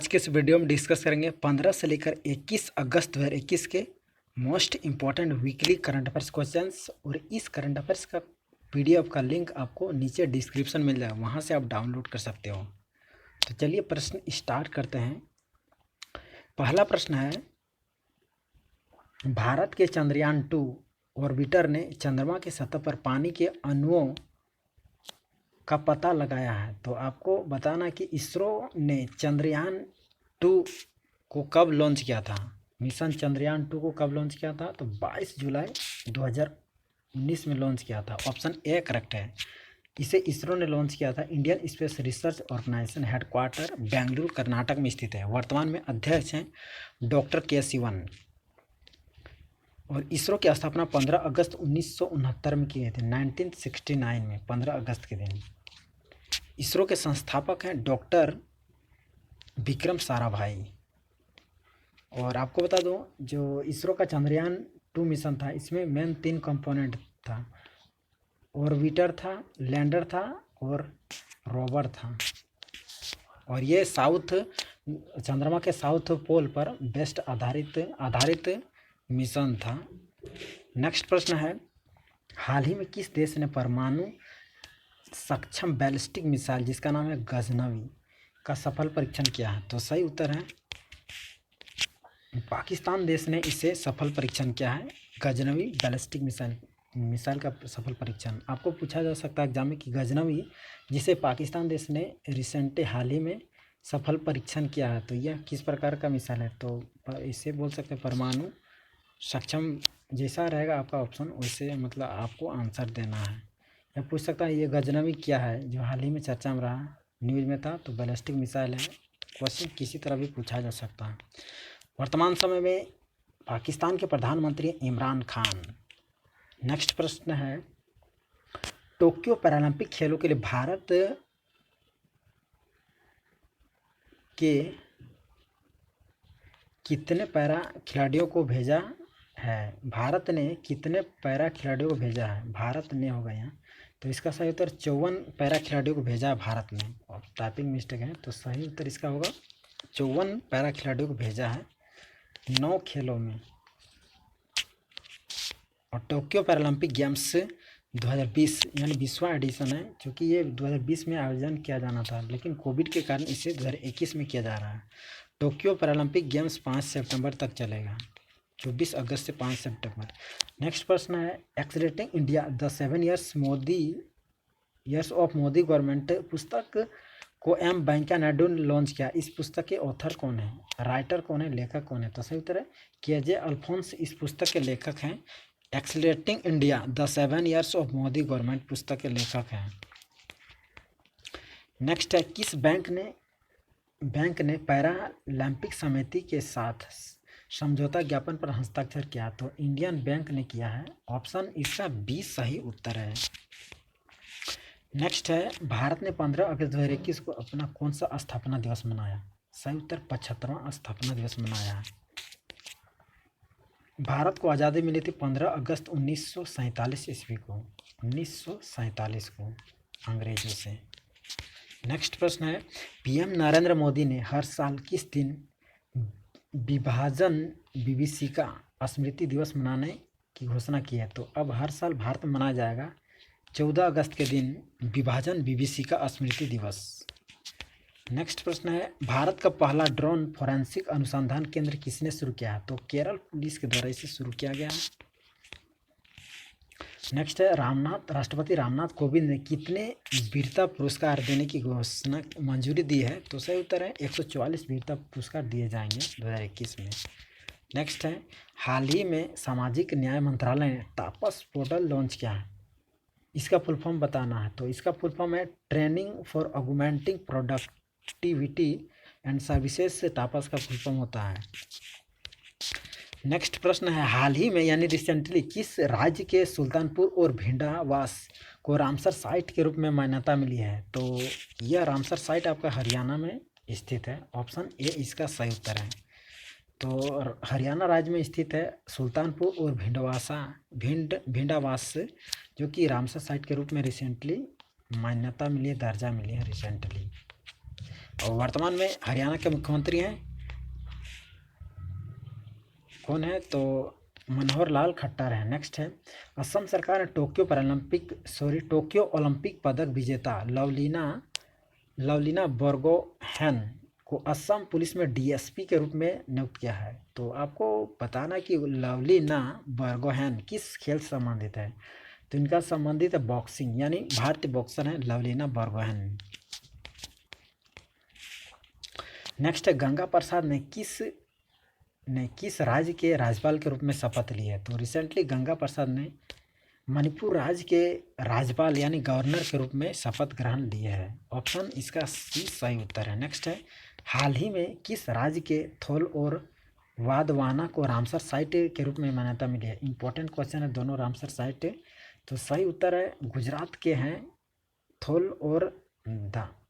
आज के इस वीडियो में डिस्कस करेंगे 15 से लेकर 21 अगस्त 2021 के most important weekly current affairs questions. और इस करंट अफेयर्स का पीडीएफ का लिंक आपको नीचे डिस्क्रिप्शन मिल जाएगा, वहां से आप डाउनलोड कर सकते हो। तो चलिए प्रश्न स्टार्ट करते हैं। पहला प्रश्न है, भारत के चंद्रयान 2 ऑर्बिटर ने चंद्रमा की सतह पर पानी के अणुओं का पता लगाया है। तो आपको बताना कि इसरो ने चंद्रयान 2 को कब लॉन्च किया था। मिशन चंद्रयान 2 को कब लॉन्च किया था, तो 22 जुलाई 2019 में लॉन्च किया था। ऑप्शन ए करेक्ट है। इसे इसरो ने लॉन्च किया था। Indian Space Research Organisation headquarter Bengaluru Karnataka में स्थित है। वर्तमान में अध्यक्ष हैं डॉक्टर के सिवन। और इसरो की स्थापना 15 अगस्त 1969 में की गई थी। 1969 में 15 अगस्त के दिन। इसरो के संस्थापक हैं डॉक्टर विक्रम साराभाई। और आपको बता दूं, जो इसरो का चंद्रयान 2 मिशन था, इसमें मेन 3 कंपोनेंट था। ऑर्बिटर था, लैंडर था और रोवर था। और ये चंद्रमा के साउथ पोल पर बेस्ट आधारित मिशन था। नेक्स्ट प्रश्न है, हाल ही में किस देश ने परमाणु सक्षम बैलिस्टिक मिसाइल जिसका नाम है गजनवी का सफल परीक्षण किया है। तो सही उत्तर है पाकिस्तान देश ने इसे सफल परीक्षण किया है। गजनवी बैलिस्टिक मिसाइल का सफल परीक्षण। आपको पूछा जा सकता है एग्जाम में कि गजनवी जिसे पाकिस्तान देश ने रिसेंटली हाल ही में सफल परीक्षण किया है, तो यह किस प्रकार का मिसाइल है। तो इसे बोल सकते हैं परमाणु सक्षम। जैसा रहेगा आपका ऑप्शन, वैसे मतलब आपको आंसर देना है। या पूछ सकता है ये गजनवी क्या है, जो हाल ही में चर्चा में रहा, न्यूज़ में था, तो बैलिस्टिक मिसाइल है। क्वेश्चन किसी तरह भी पूछा जा सकता है। वर्तमान समय में पाकिस्तान के प्रधानमंत्री इमरान खान। नेक्स्ट प्रश्न है, टोक्यो पैरालंपिक खेलों के लिए भारत के कितने पैरा खिलाड़ियों को भेजा है। भारत ने कितने पैरा खिलाड़ियों को भेजा है। भारत ने होगा यहाँ, तो इसका सही उत्तर 54 पैरा खिलाड़ियों को भेजा है भारत ने। और टाइपिंग मिस्टेक है, तो सही उत्तर इसका होगा 54 पैरा खिलाड़ियों को भेजा है 9 खेलों में। और टोक्यो पैरालंपिक गेम्स 2020 यानी 20वां एडिशन है, क्योंकि ये 2020 में आयोजन किया जाना था, लेकिन कोविड के कारण इसे 2021 में किया जा रहा है। टोक्यो पैरालंपिक गेम्स 5 सितंबर तक चलेगा, 24 अगस्त से 5 सितंबर। नेक्स्ट प्रश्न है, accelerating India the 7 years of Modi government पुस्तक को एम वेंकैया नायडू ने लॉन्च किया। इस पुस्तक के ऑथर कौन है, राइटर कौन है, लेखक कौन है। तो सही उत्तर है के.जे. अल्फोंस इस पुस्तक के लेखक हैं। Accelerating India the 7 years of Modi government पुस्तक के लेखक हैं। नेक्स्ट है, किस बैंक ने पैरालंपिक समिति के साथ समझौता ज्ञापन पर हस्ताक्षर किया। तो इंडियन बैंक ने किया है। ऑप्शन इसका 20 सही उत्तर है। नेक्स्ट है, भारत ने 15 अगस्त 2021 को अपना कौन सा स्थापना दिवस मनाया। सही उत्तर 75वां स्थापना दिवस मनाया है। भारत को आज़ादी मिली थी 15 अगस्त 1947 ईस्वी को, 1947 को अंग्रेजों से। नेक्स्ट प्रश्न है, पीएम नरेंद्र मोदी ने हर साल किस दिन विभाजन विभीषिका स्मृति दिवस मनाने की घोषणा की है। तो अब हर साल भारत में मनाया जाएगा 14 अगस्त के दिन विभाजन विभीषिका स्मृति दिवस। नेक्स्ट प्रश्न है, भारत का पहला ड्रोन फोरेंसिक अनुसंधान केंद्र किसने शुरू किया है। तो केरल पुलिस के द्वारा इसे शुरू किया गया है। नेक्स्ट है, राष्ट्रपति रामनाथ कोविंद ने कितने वीरता पुरस्कार देने की घोषणा मंजूरी दी है। तो सही उत्तर है 144 वीरता पुरस्कार दिए जाएंगे 2021 में। नेक्स्ट है, हाल ही में सामाजिक न्याय मंत्रालय ने तापस पोर्टल लॉन्च किया है। इसका फुल फॉर्म बताना है। तो इसका फुल फॉर्म है training for augmenting productivity and services से तापस का फुल फॉर्म होता है। नेक्स्ट प्रश्न है, हाल ही में यानी रिसेंटली किस राज्य के सुल्तानपुर और भिंडावास को रामसर साइट के रूप में मान्यता मिली है। तो यह रामसर साइट आपका हरियाणा में स्थित है। ऑप्शन ए इसका सही उत्तर है। तो हरियाणा राज्य में स्थित है सुल्तानपुर और भिंडावास, जो कि रामसर साइट के रूप में रिसेंटली मान्यता मिली है, दर्जा मिली है रिसेंटली। और वर्तमान में हरियाणा के मुख्यमंत्री हैं कौन है, तो मनोहर लाल खट्टर है। नेक्स्ट है असम सरकार ने टोक्यो ओलंपिक पदक विजेता लवलीना बोर्गोहेन को असम पुलिस में डीएसपी के रूप में नियुक्त किया है। तो आपको बताना कि लवलीना बोर्गोहेन किस खेल से संबंधित है, तो इनका संबंधित है बॉक्सिंग, यानी भारतीय बॉक्सर है लवलीना बोर्गोहेन। नेक्स्ट है गंगा प्रसाद ने किस राज्य के राज्यपाल के रूप में शपथ ली है, तो रिसेंटली गंगा प्रसाद ने मणिपुर राज्य के राज्यपाल यानी गवर्नर के रूप में शपथ ग्रहण लिए है। ऑप्शन इसका सी सही उत्तर है। नेक्स्ट है हाल ही में किस राज्य के थोल और वादवाना को रामसर साइट के रूप में मान्यता मिली है। इंपॉर्टेंट क्वेश्चन है दोनों रामसर साइट, तो सही उत्तर है गुजरात के हैं थोल और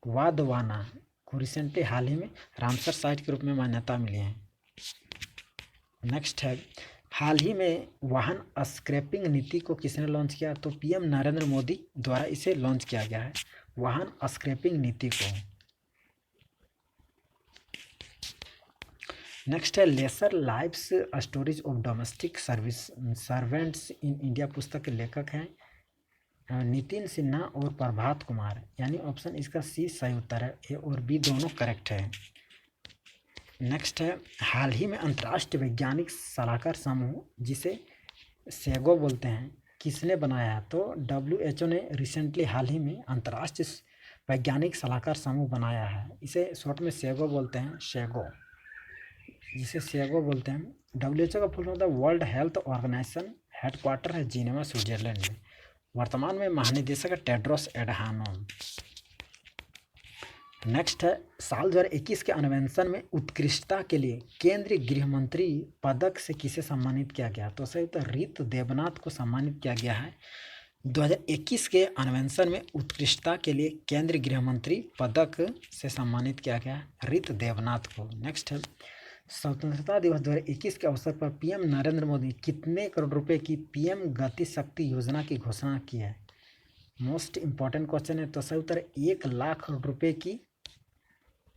वादवाना को रिसेंटली हाल ही में रामसर साइट के रूप में मान्यता मिली है। नेक्स्ट है हाल ही में वाहन स्क्रैपिंग नीति को किसने लॉन्च किया, तो पीएम नरेंद्र मोदी द्वारा इसे लॉन्च किया गया है वाहन स्क्रैपिंग नीति को। नेक्स्ट है lesser lives stories of domestic servants in India पुस्तक के लेखक हैं नितिन सिन्हा और प्रभात कुमार, यानी ऑप्शन इसका सी सही उत्तर है। ए और बी दोनों करेक्ट है। नेक्स्ट है हाल ही में अंतर्राष्ट्रीय वैज्ञानिक सलाहकार समूह जिसे सेगो बोलते हैं किसने बनाया है, तो WHO ने रिसेंटली हाल ही में अंतर्राष्ट्रीय वैज्ञानिक सलाहकार समूह बनाया है। इसे शॉर्ट में सेगो बोलते हैं, जिसे सेगो बोलते हैं। WHO का फुल होता है वर्ल्ड हेल्थ ऑर्गेनाइजेशन, हेडक्वार्टर है जिनेवा स्विट्जरलैंड में। वर्तमान में महानिदेशक है टेड्रोस एडहानोम। नेक्स्ट है साल 2021 के अन्वेषण में उत्कृष्टता के लिए केंद्रीय गृह मंत्री पदक से किसे सम्मानित किया गया, तो सही उत्तर रीत देवनाथ को सम्मानित किया गया है। 2021 के अन्वेषण में उत्कृष्टता के लिए केंद्रीय गृह मंत्री पदक से सम्मानित किया गया रीत देवनाथ को। नेक्स्ट है स्वतंत्रता दिवस 2021 के अवसर पर पीएम नरेंद्र मोदी कितने करोड़ रुपए की पीएम गति शक्ति योजना की घोषणा की है। मोस्ट इंपॉर्टेंट क्वेश्चन है, तो सही उत्तर 1 लाख करोड़ रुपए की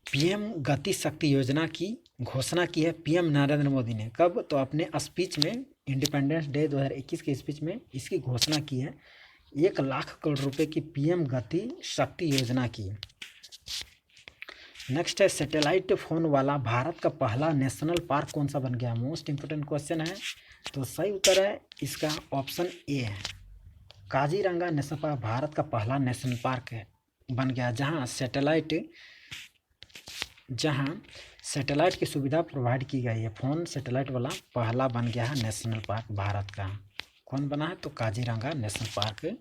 पीएम गति शक्ति योजना की घोषणा की है पीएम नरेंद्र मोदी ने। कब, तो अपने स्पीच में इंडिपेंडेंस डे 2021 के स्पीच में इसकी घोषणा की है। 1 लाख करोड़ रुपए की पीएम गति शक्ति योजना की। नेक्स्ट है सैटेलाइट फोन वाला भारत का पहला नेशनल पार्क कौन सा बन गया। मोस्ट इंपोर्टेंट क्वेश्चन है, तो सही उत्तर है इसका ऑप्शन ए है काजीरंगा नेशनल पार्क भारत का पहला नेशनल पार्क है बन गया, जहां सैटेलाइट की सुविधा प्रोवाइड की गई है। फोन सैटेलाइट वाला पहला बन गया है नेशनल पार्क भारत का। कौन बना है, तो काजीरंगा नेशनल पार्क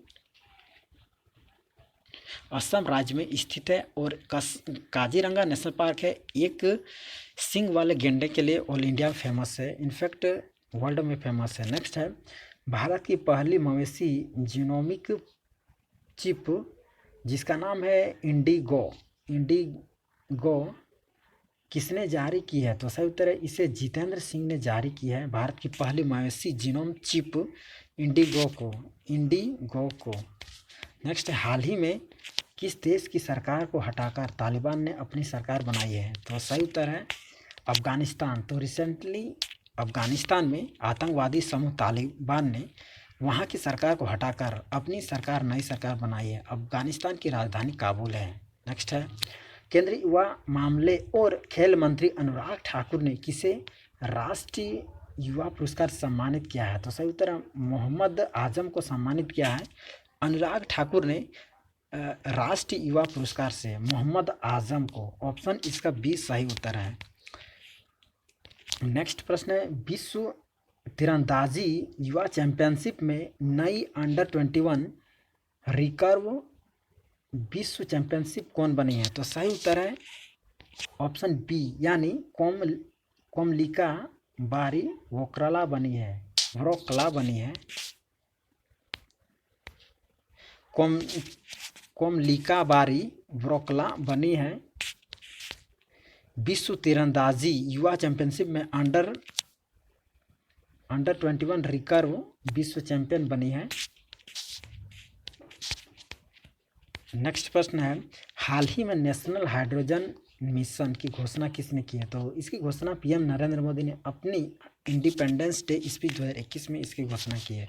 असम राज्य में स्थित है और काजीरंगा नेशनल पार्क है एक सींग वाले गेंडे के लिए ऑल इंडिया में फेमस है, इनफैक्ट वर्ल्ड में फेमस है। नेक्स्ट है भारत की पहली मवेशी जीनोमिक चिप जिसका नाम है इंडिगो किसने जारी की है, तो सही उत्तर है इसे जितेंद्र सिंह ने जारी की है भारत की पहली मवेशी जीनोम चिप इंडिगो को। नेक्स्ट हाल ही में किस देश की सरकार को हटाकर तालिबान ने अपनी सरकार बनाई है, तो सही उत्तर है अफगानिस्तान। तो रिसेंटली अफगानिस्तान में आतंकवादी समूह तालिबान ने वहां की सरकार को हटाकर अपनी नई सरकार बनाई है। अफगानिस्तान की राजधानी काबुल है। नेक्स्ट है केंद्रीय युवा मामले और खेल मंत्री अनुराग ठाकुर ने किसे राष्ट्रीय युवा पुरस्कार से सम्मानित किया है, तो सही उत्तर मोहम्मद आजम को सम्मानित किया है अनुराग ठाकुर ने राष्ट्रीय युवा पुरस्कार से मोहम्मद आजम को। ऑप्शन इसका बी सही उत्तर है। नेक्स्ट प्रश्न है विश्व तीरंदाजी युवा चैंपियनशिप में नई अंडर 21 रिकर्व विश्व चैंपियनशिप कौन बनी है, तो सही उत्तर है ऑप्शन बी यानी कोमलिका बारी वोकला बनी है कोमलिका बारी वोकला बनी है विश्व तीरंदाजी युवा चैंपियनशिप में अंडर 21 रिकर्व विश्व चैंपियन बनी है। नेक्स्ट प्रश्न है हाल ही में नेशनल हाइड्रोजन मिशन की घोषणा किसने की है? तो इसकी घोषणा पीएम नरेंद्र मोदी ने अपनी इंडिपेंडेंस डे स्पीच 2021 में इसकी घोषणा की है।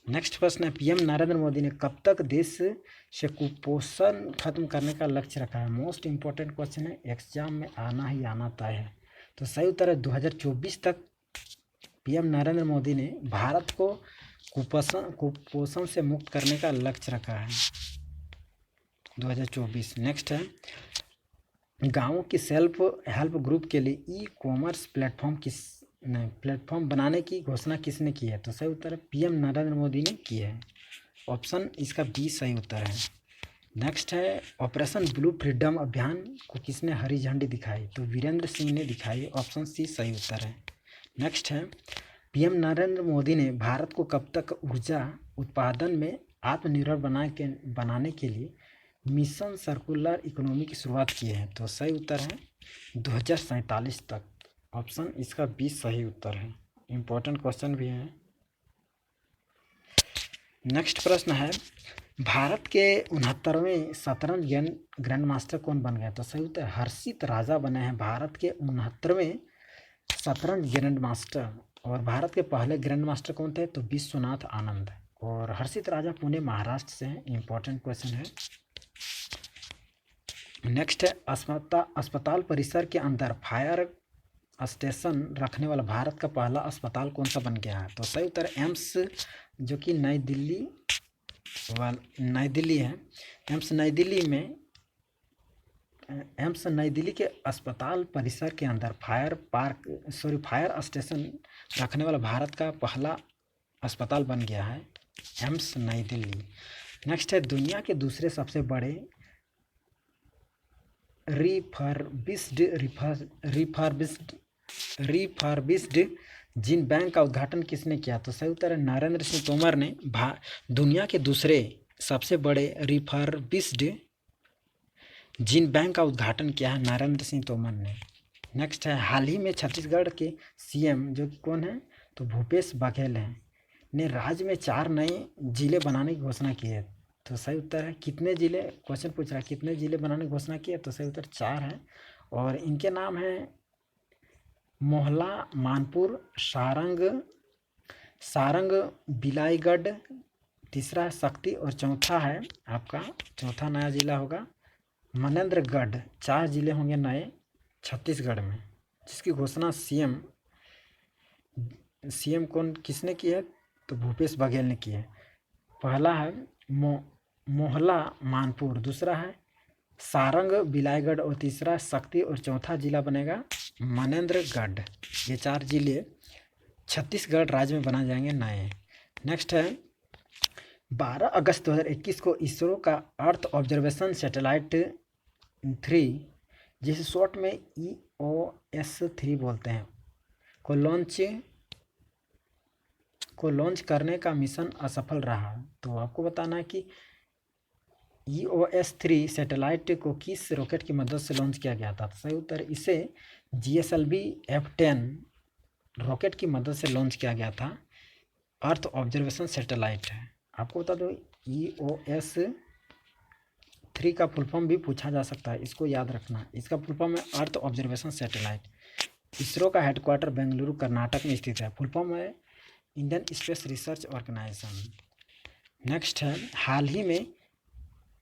नेक्स्ट प्रश्न है, पीएम नरेंद्र मोदी ने कब तक देश से कुपोषण खत्म करने का लक्ष्य रखा है? मोस्ट इंपॉर्टेंट क्वेश्चन है, एग्जाम में आना ही आना तय है। तो सही उत्तर है 2024 तक पीएम नरेंद्र मोदी ने भारत को कुपोषण से मुक्त करने का लक्ष्य रखा है 2024। नेक्स्ट है, गाँवों की सेल्फ हेल्प ग्रुप के लिए ई कॉमर्स प्लेटफॉर्म बनाने की घोषणा किसने की है? तो सही उत्तर है पीएम नरेंद्र मोदी ने की है। ऑप्शन इसका बी सही उत्तर है। नेक्स्ट है, ऑपरेशन ब्लू फ्रीडम अभियान को किसने हरी झंडी दिखाई? तो वीरेंद्र सिंह ने दिखाई। ऑप्शन सी सही उत्तर है। नेक्स्ट है, पीएम नरेंद्र मोदी ने भारत को कब तक ऊर्जा उत्पादन में आत्मनिर्भर बनाने के लिए मिशन सर्कुलर इकोनॉमी की शुरुआत की है? तो सही उत्तर है 2047 तक। ऑप्शन इसका 20 सही उत्तर है। इम्पोर्टेंट क्वेश्चन भी है। नेक्स्ट प्रश्न है, भारत के 69वें शतरंज ग्रैंड मास्टर कौन बन गए? तो सही उत्तर हर्षित राजा बने हैं भारत के 69वें शतरंज ग्रैंड मास्टर। और भारत के पहले ग्रैंड मास्टर कौन थे? तो विश्वनाथ आनंद। और हर्षित राजा पुणे महाराष्ट्र से हैं। इम्पोर्टेंट क्वेश्चन है। नेक्स्ट है, अस्पताल परिसर के अंदर फायर स्टेशन रखने वाला भारत का पहला अस्पताल कौन सा बन गया है? तो सही उत्तर एम्स, जो कि नई दिल्ली है। एम्स नई दिल्ली के अस्पताल परिसर के अंदर फायर स्टेशन रखने वाला भारत का पहला अस्पताल बन गया है एम्स नई दिल्ली। नेक्स्ट है, दुनिया के दूसरे सबसे बड़े रिफर्बिश्ड जीन बैंक का उद्घाटन किसने किया? तो सही उत्तर है नरेंद्र सिंह तोमर ने दुनिया के दूसरे सबसे बड़े रिफर्बिश्ड जीन बैंक का उद्घाटन किया है नरेंद्र सिंह तोमर ने। नेक्स्ट है, हाल ही में छत्तीसगढ़ के सीएम जो कि कौन है? तो भूपेश बघेल हैं, ने राज्य में 4 नए जिले बनाने की घोषणा की है। तो सही उत्तर है कितने जिले? क्वेश्चन पूछ रहा है कितने जिले बनाने की घोषणा की है? तो सही उत्तर 4 है। और इनके नाम हैं मोहला, मानपुर, सारंग, बिलाईगढ़, तीसरा है शक्ति और चौथा है आपका चौथा नया जिला होगा मनेंद्रगढ़। 4 जिले होंगे नए छत्तीसगढ़ में, जिसकी घोषणा सीएम किसने की है? तो भूपेश बघेल ने की है। पहला है मोहला मानपुर, दूसरा है सारंग बिलाईगढ़ और तीसरा शक्ति और चौथा जिला बनेगा मनेंद्रगढ़। ये 4 जिले छत्तीसगढ़ राज्य में बनाए जाएंगे नए। नेक्स्ट है, 12 अगस्त 2021 को इसरो का अर्थ ऑब्जर्वेशन सैटेलाइट 3, जिसे शॉर्ट में EOS-3 बोलते हैं, को लॉन्च करने का मिशन असफल रहा। तो आपको बताना है कि EOS-3 सैटेलाइट को किस रॉकेट की मदद से लॉन्च किया गया था? तो सही उत्तर इसे GSLV F10 रॉकेट की मदद से लॉन्च किया गया था। अर्थ ऑब्जर्वेशन सैटेलाइट है। आपको बता दो EOS-3 का फुल फॉर्म भी पूछा जा सकता है, इसको याद रखना। इसका फुल फॉर्म है अर्थ ऑब्जर्वेशन सैटेलाइट। इसरो का हेडक्वार्टर बेंगलुरु कर्नाटक में स्थित है। फुल फॉर्म है Indian Space Research Organisation. Next है, हाल ही में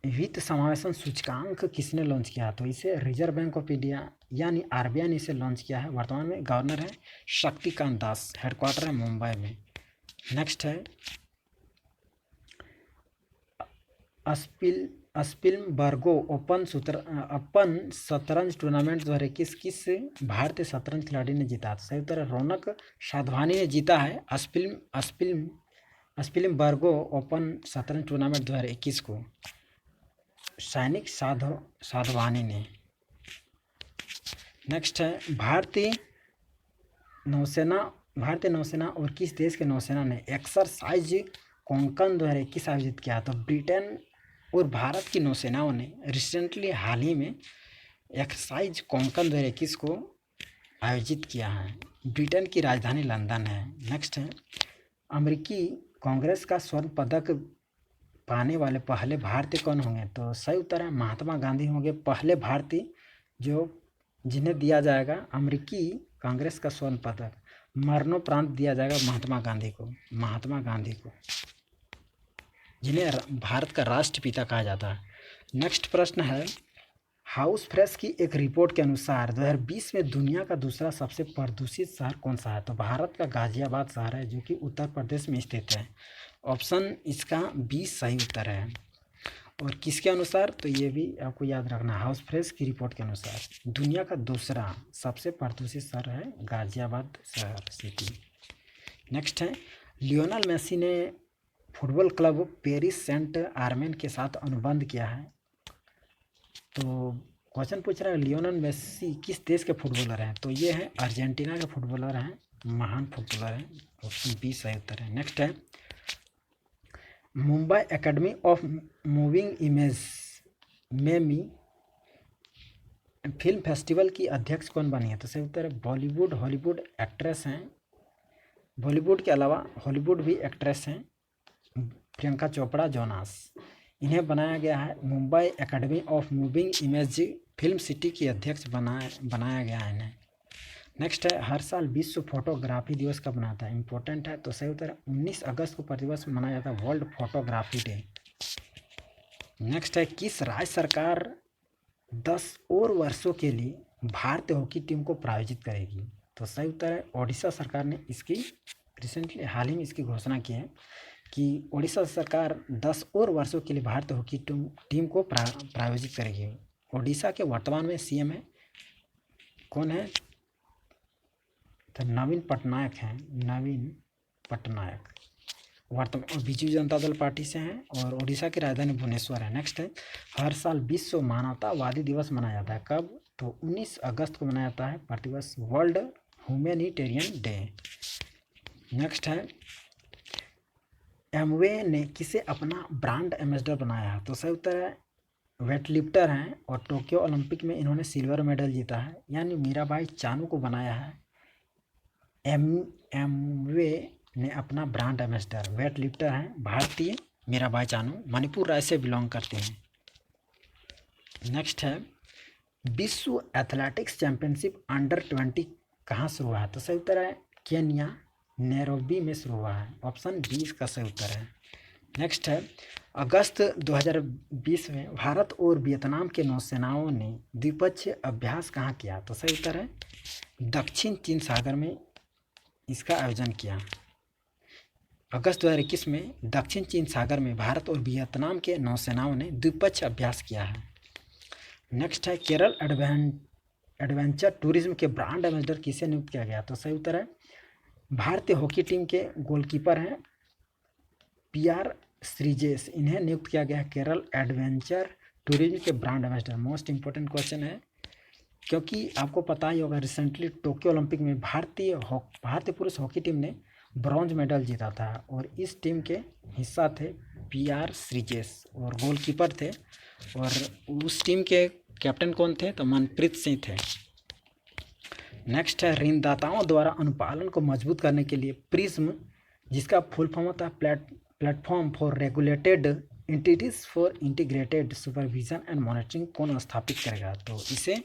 वित्त समावेशन सूचकांक किसने लॉन्च किया? तो इसे रिजर्व बैंक ऑफ इंडिया यानी RBI ने इसे लॉन्च किया है। वर्तमान में गवर्नर है शक्तिकांत दास, हेडक्वार्टर है मुंबई में। नेक्स्ट है, स्पिलबर्गो ओपन शतरंज टूर्नामेंट 2021 किस भारतीय शतरंज खिलाड़ी ने जीता? तो सही उत्तर है रौनक साधवानी ने जीता है स्पिलबर्गो ओपन शतरंज टूर्नामेंट 2021 को सैनिक साधवानी ने। नेक्स्ट है, भारतीय नौसेना और किस देश के नौसेना ने एक्सरसाइज कोंकण 2021 आयोजित किया? तो ब्रिटेन और भारत की नौसेनाओं ने रिसेंटली हाल ही में एक्सरसाइज कोंकण 2021 को आयोजित किया है। ब्रिटेन की राजधानी लंदन है। नेक्स्ट है, अमेरिकी कांग्रेस का स्वर्ण पदक पाने वाले पहले भारतीय कौन होंगे? तो सही उत्तर है महात्मा गांधी होंगे पहले भारतीय जो जिन्हें दिया जाएगा अमेरिकी कांग्रेस का स्वर्ण पदक, मरणोपरांत दिया जाएगा महात्मा गांधी को, जिन्हें भारत का राष्ट्रपिता कहा जाता है। नेक्स्ट प्रश्न है, हाउस फ्रेश की एक रिपोर्ट के अनुसार 2020 में दुनिया का दूसरा सबसे प्रदूषित शहर कौन सा है? तो भारत का गाजियाबाद शहर है, जो कि उत्तर प्रदेश में स्थित है। ऑप्शन इसका 20 सही उत्तर है। और किसके अनुसार? तो ये भी आपको याद रखना, हाउस फ्रेश की रिपोर्ट के अनुसार दुनिया का दूसरा सबसे प्रदूषित शहर है गाजियाबाद शहर, सिटी। नेक्स्ट है, लियोनेल मेसी ने football club Paris Saint Germain के साथ अनुबंध किया है। तो क्वेश्चन पूछ रहा है लियोनेल मेसी किस देश के फुटबॉलर हैं? तो ये हैं अर्जेंटीना के फुटबॉलर हैं, महान फुटबॉलर हैं। ऑप्शन बी सही उत्तर है। नेक्स्ट है, Mumbai academy of moving image meme film festival की अध्यक्ष कौन बनी है? तो सही उत्तर है बॉलीवुड हॉलीवुड एक्ट्रेस हैं, बॉलीवुड के अलावा हॉलीवुड भी एक्ट्रेस हैं, प्रियंका चोपड़ा जोनास। इन्हें बनाया गया है Mumbai academy of moving image film city की अध्यक्ष बनाया गया है इन्हें। नेक्स्ट है, हर साल विश्व फोटोग्राफी दिवस कब मनाता है? इंपॉर्टेंट है। तो सही उत्तर है 19 अगस्त को प्रतिवर्ष मनाया जाता है वर्ल्ड फोटोग्राफी डे। नेक्स्ट है, किस राज्य सरकार 10 और वर्षों के लिए भारतीय हॉकी टीम को प्रायोजित करेगी? तो सही उत्तर है ओडिशा सरकार ने इसकी रिसेंटली हाल ही में इसकी घोषणा की है कि ओडिशा सरकार 10 और वर्षों के लिए भारतीय हॉकी टीम को प्रायोजित करेगी। ओडिशा के वर्तमान में सीएम है कौन है? तो नवीन पटनायक हैं, नवीन पटनायक वर्तमान बीजू जनता दल पार्टी से हैं और ओडिशा की राजधानी भुवनेश्वर है। नेक्स्ट है, हर साल विश्व मानवतावादी दिवस मनाया जाता है कब? तो 19 अगस्त को मनाया जाता है प्रतिवर्ष वर्ल्ड ह्यूमैनिटेरियन डे। नेक्स्ट है, एमवे ने किसे अपना ब्रांड एम्बेसडर बनाया है? तो सही उत्तर है वेटलिफ्टर हैं और टोक्यो ओलंपिक में इन्होंने सिल्वर मेडल जीता है, यानी मीराबाई चानू को बनाया है एमवे ने अपना ब्रांड एम्बेसडर। वेट लिफ्टर हैं भारतीय मीराबाई चानू, मणिपुर राज्य से बिलोंग करते हैं। नेक्स्ट है, विश्व एथलेटिक्स चैंपियनशिप अंडर 20 कहाँ शुरू हुआ है? तो सही उत्तर है केन्या नैरोबी में शुरू हुआ है। ऑप्शन बी इसका सही उत्तर है। नेक्स्ट है, अगस्त 2020 में भारत और वियतनाम के नौसेनाओं ने द्विपक्षीय अभ्यास कहाँ किया? तो सही उत्तर है दक्षिण चीन सागर में इसका आयोजन किया। अगस्त 2021 में दक्षिण चीन सागर में भारत और वियतनाम के नौसेनाओं ने द्विपक्षीय अभ्यास किया है। नेक्स्ट है, केरल एडवेंचर टूरिज्म के ब्रांड एम्बेसडर किसे नियुक्त किया गया? तो सही उत्तर है भारतीय हॉकी टीम के गोलकीपर हैं पीआर श्रीजेश, इन्हें नियुक्त किया गया है केरल एडवेंचर टूरिज्म के brand ambassador. Most important question है क्योंकि आपको पता ही होगा रिसेंटली टोक्यो ओलंपिक में भारतीय पुरुष हॉकी टीम ने ब्रॉन्ज मेडल जीता था और इस टीम के हिस्सा थे पीआर श्रीजेश और गोलकीपर थे, और उस टीम के कैप्टन कौन थे? तो मनप्रीत सिंह थे। नेक्स्ट है, ऋणदाताओं द्वारा अनुपालन को मजबूत करने के लिए प्रिज्म, जिसका फुल फॉर्म होता है platform for regulated entities for integrated supervision and monitoring, कौन स्थापित करेगा? तो इसे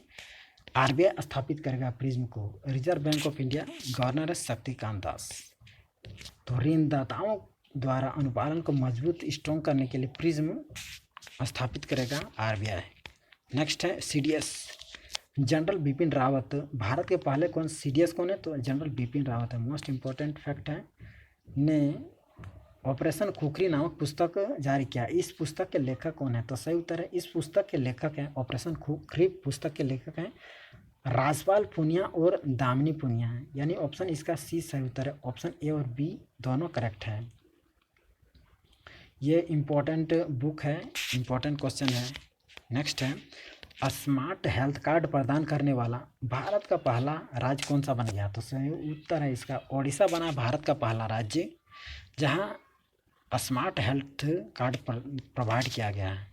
आरबीआई स्थापित करेगा प्रिज्म को। Reserve bank of India governor है शक्तिकांत दास। तो ऋणदाताओं द्वारा अनुपालन को मजबूत स्ट्रॉन्ग करने के लिए प्रिज्म स्थापित करेगा आरबीआई। नेक्स्ट है, सीडीएस जनरल बिपिन रावत भारत के पहले सीडीएस कौन है? तो जनरल बिपिन रावत है। मोस्ट इंपॉर्टेंट फैक्ट है, ने ऑपरेशन खुखरी नामक पुस्तक जारी किया। इस पुस्तक के लेखक कौन है? तो सही उत्तर है इस पुस्तक के लेखक हैं, ऑपरेशन खुखरी पुस्तक के लेखक हैं राजपाल पुनिया और दामिनी पुनिया हैं, यानी ऑप्शन इसका सी सही उत्तर है। ऑप्शन ए और बी दोनों करेक्ट है। ये इम्पोर्टेंट बुक है, इम्पोर्टेंट क्वेश्चन है। नेक्स्ट है, स्मार्ट हेल्थ कार्ड प्रदान करने वाला भारत का पहला राज्य कौन सा बन गया? तो सही उत्तर है इसका ओडिशा बना भारत का पहला राज्य जहां स्मार्ट हेल्थ कार्ड प्रोवाइड किया गया है।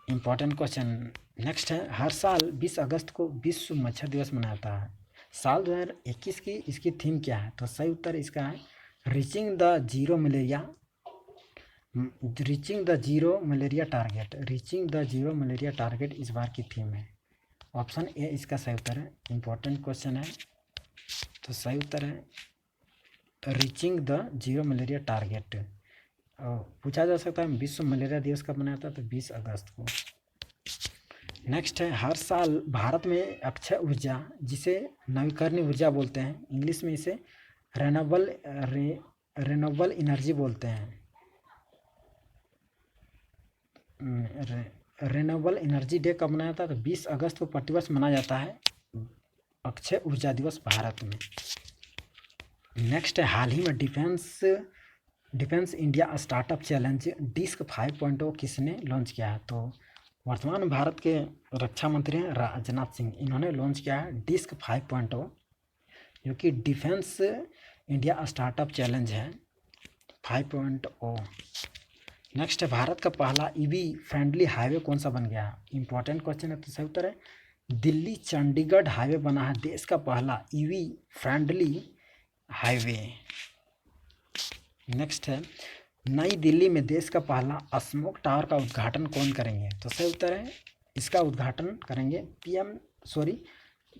Important question. नेक्स्ट है, हर साल 20 अगस्त को विश्व मच्छर दिवस मनाया जाता है। साल 2021 की इसकी थीम क्या है? तो सही उत्तर इसका है reaching the zero malaria target. Reaching the zero malaria target इस बार की थीम है। ऑप्शन ए इसका सही उत्तर है। इम्पोर्टेंट क्वेश्चन है, तो सही उत्तर है reaching the zero malaria target. पूछा जा सकता है विश्व मलेरिया दिवस कब मनाया था, तो 20 अगस्त को। नेक्स्ट है, हर साल भारत में अक्षय ऊर्जा, जिसे नवीकरणीय ऊर्जा बोलते हैं, इंग्लिश में इसे रेन्यूएबल एनर्जी बोलते हैं। रेन्यूएबल एनर्जी डे कब मनाया था, तो 20 अगस्त को प्रतिवर्ष मनाया जाता है अक्षय ऊर्जा दिवस भारत में। नेक्स्ट है, हाल ही में defence India startup challenge disc 5.0 किसने लॉन्च किया है, तो वर्तमान भारत के रक्षा मंत्री हैं राजनाथ सिंह, इन्होंने लॉन्च किया है डिस्क 5.0, जो कि डिफेंस इंडिया स्टार्टअप चैलेंज है 5.0। नेक्स्ट है, भारत का पहला ईवी फ्रेंडली हाईवे कौन सा बन गया, इंपॉर्टेंट क्वेश्चन है, तो सही उत्तर है दिल्ली चंडीगढ़ हाईवे बना है देश का पहला ईवी फ्रेंडली हाईवे। नेक्स्ट है, नई दिल्ली में देश का पहला स्मोक टावर का उद्घाटन कौन करेंगे, तो सही उत्तर है इसका उद्घाटन करेंगे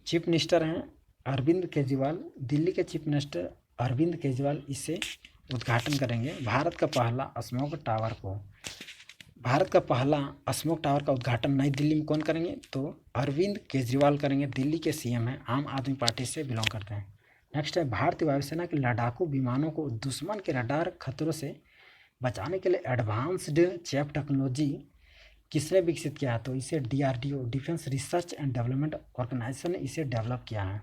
चीफ मिनिस्टर हैं अरविंद केजरीवाल, दिल्ली के चीफ मिनिस्टर अरविंद केजरीवाल इसे उद्घाटन करेंगे। भारत का पहला स्मोक टावर का उद्घाटन नई दिल्ली में कौन करेंगे, तो अरविंद केजरीवाल करेंगे, दिल्ली के सीएम हैं, आम आदमी पार्टी से बिलोंग करते हैं। नेक्स्ट है, भारतीय वायुसेना के लड़ाकू विमानों को दुश्मन के रडार खतरों से बचाने के लिए एडवांस्ड चैप टेक्नोलॉजी किसने विकसित किया है, तो इसे DRDO defence research and development organisation ने इसे डेवलप किया है।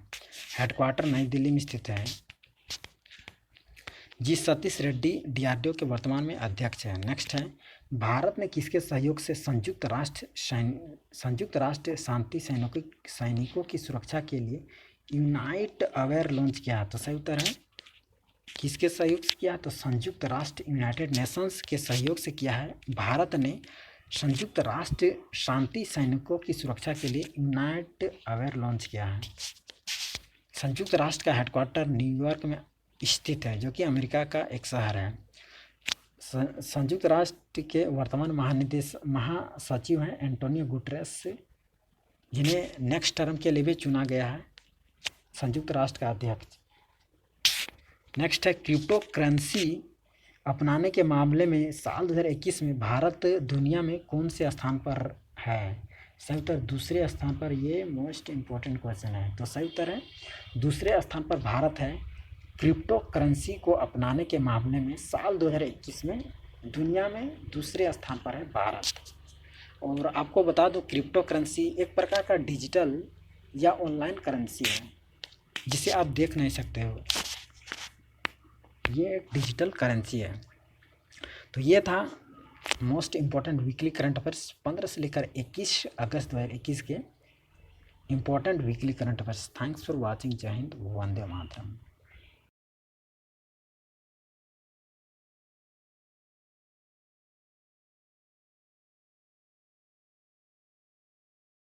हेडक्वार्टर नई दिल्ली में स्थित है। जी सतीश रेड्डी DRDO के वर्तमान में अध्यक्ष हैं। नेक्स्ट है, भारत ने किसके सहयोग से संयुक्त राष्ट्र शांति सैनिकों की सुरक्षा के लिए यूनाइट अवेयर लॉन्च किया, तो सही उत्तर है किसके सहयोग से किया, तो संयुक्त राष्ट्र यूनाइटेड नेशंस के सहयोग से किया है। भारत ने संयुक्त राष्ट्र शांति सैनिकों की सुरक्षा के लिए यूनाइट अवेयर लॉन्च किया है। संयुक्त राष्ट्र का हेडक्वार्टर न्यूयॉर्क में स्थित है, जो कि अमेरिका का एक शहर है। संयुक्त राष्ट्र के वर्तमान महासचिव हैं एंटोनियो गुटेरेस, जिन्हें नेक्स्ट टर्म के लिए भी चुना गया है संयुक्त राष्ट्र का अध्यक्ष। नेक्स्ट है, क्रिप्टो करेंसी अपनाने के मामले में साल 2021 में भारत दुनिया में कौन से स्थान पर है, सही उत्तर दूसरे स्थान पर। ये मोस्ट इम्पोर्टेंट क्वेश्चन है, तो सही उत्तर है दूसरे स्थान पर भारत है क्रिप्टो करेंसी को अपनाने के मामले में साल 2021 में दुनिया में दूसरे स्थान पर है भारत। और आपको बता दो, क्रिप्टो करेंसी एक प्रकार का डिजिटल या ऑनलाइन करेंसी है जिसे आप देख नहीं सकते हो, ये एक डिजिटल करेंसी है। तो ये था most important weekly current affairs 15 से लेकर 21 अगस्त 2021 के important weekly current affairs. Thanks for watching. जय हिंद, वंदे मातरम।